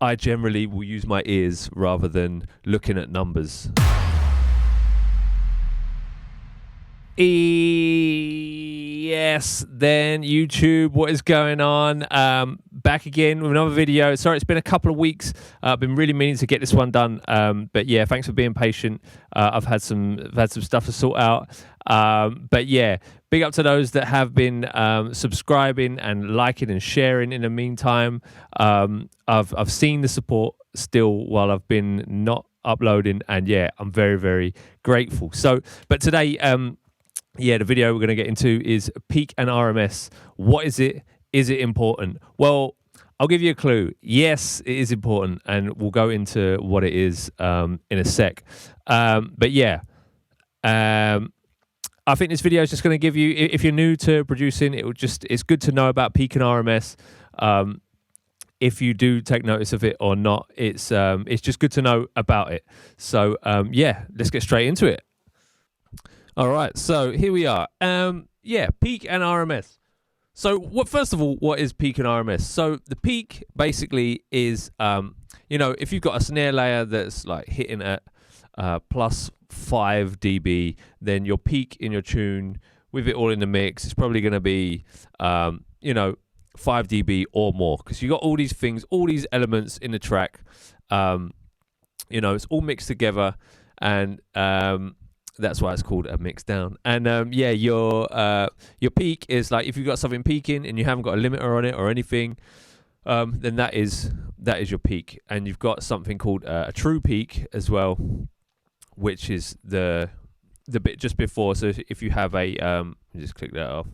I generally will use my ears rather than looking at numbers. Yes, then YouTube, what is going on? Back again with another video. Sorry, it's been a couple of weeks. I've been really meaning to get this one done, but yeah, thanks for being patient. I've had some stuff to sort out, but yeah, big up to those that have been subscribing and liking and sharing. In the meantime, I've seen the support still while I've been not uploading, and yeah, I'm very, very grateful. So, but today, yeah, the video we're going to get into is peak and RMS. What is it? Is it important? Well, I'll give you a clue. Yes, it is important, and we'll go into what it is in a sec. But yeah, I think this video is just going to give you, if you're new to producing, it's good to know about peak and RMS. If you do take notice of it or not, it's just good to know about it. So yeah, let's get straight into it. All right, so here we are. Yeah, peak and RMS. So first of all, what is peak and RMS? So the peak basically is, you know, if you've got a snare layer that's like hitting at plus 5 dB, then your peak in your tune, with it all in the mix, is probably going to be, you know, 5 dB or more, because you got all these things, all these elements in the track. You know, it's all mixed together, and that's why it's called a mix down. And yeah, your peak is like, if you've got something peaking and you haven't got a limiter on it or anything, then that is your peak. And you've got something called a true peak as well, which is the bit just before. So if you have a just click that off.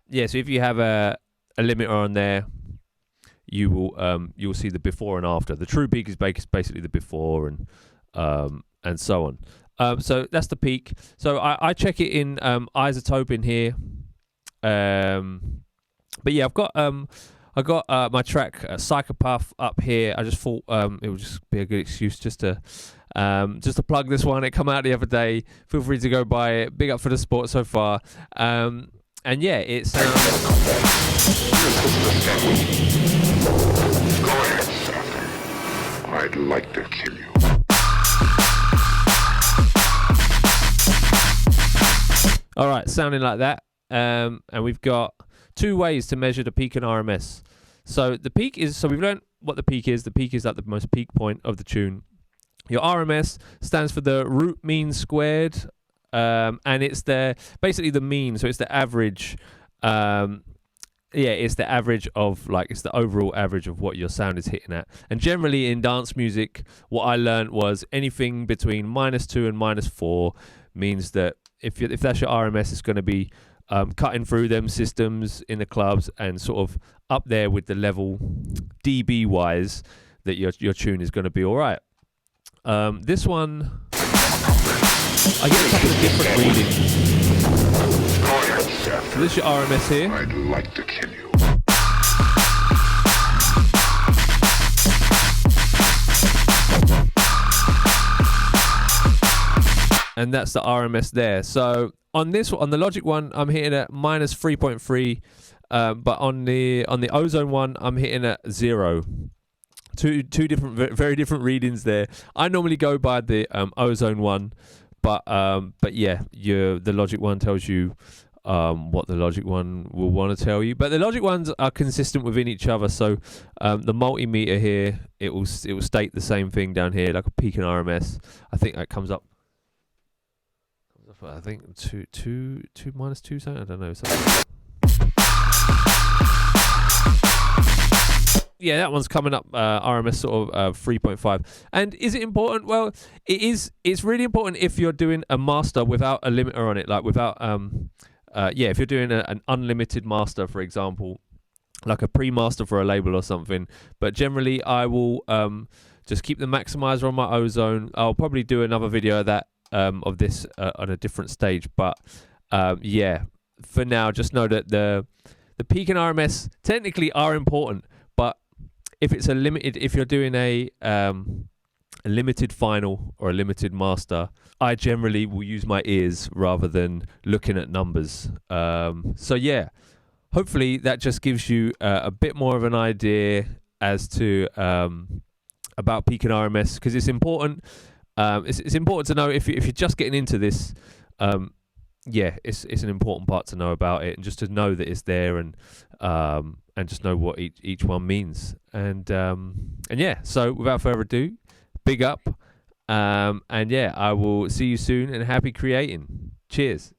Yeah, so if you have a limiter on there, you will see the before and after. The true peak is basically the before and so on. So that's the peak. So I check it in isotope in here. But yeah, I got my track Psychopath up here. I just thought it would just be a good excuse just to plug this one. It came out the other day. Feel free to go buy it. Big up for the support so far. And yeah, it sounds. Go ahead, son. I'd like to kill you. All right, sounding like that. And we've got two ways to measure the peak and RMS. So the peak is, so we've learned what the peak is. The peak is like the most peak point of the tune. Your RMS stands for the root mean squared, and it's basically the mean. So it's the average. Yeah, it's the average of, like, it's the overall average of what your sound is hitting at. And generally in dance music, what I learned was anything between -2 and -4 means that if that's your RMS, it's going to be cutting through them systems in the clubs and sort of up there with the level dB wise that your tune is going to be all right. This one, I get a couple of different readings. So this is your RMS here. I'd like to kill you. And that's the RMS there. So on the Logic one, I'm hitting at -3.3, but on the Ozone one, I'm hitting at 0. Two different, very different readings there. I normally go by the Ozone one, but yeah, the Logic one tells you what the Logic one will want to tell you. But the Logic ones are consistent within each other. So the multimeter here, it will state the same thing down here, like a peak and RMS. I think that comes up. I think two -2 something. I don't know. Yeah, that one's coming up. RMS sort of 3.5. And is it important? Well, it is. It's really important if you're doing a master without a limiter on it, like without yeah, if you're doing an unlimited master, for example, like a pre-master for a label or something. But generally, I will just keep the maximizer on my Ozone. I'll probably do another video of that. Of this on a different stage, but yeah, for now, just know that the peak and RMS technically are important, but if it's if you're doing a limited final or a limited master, I generally will use my ears rather than looking at numbers. So yeah, hopefully that just gives you a bit more of an idea as to about peak and RMS, because it's important. It's important to know if you're just getting into this. It's an important part to know about it, and just to know that it's there, and just know what each one means. And yeah, so without further ado, big up. And yeah, I will see you soon, and happy creating. Cheers.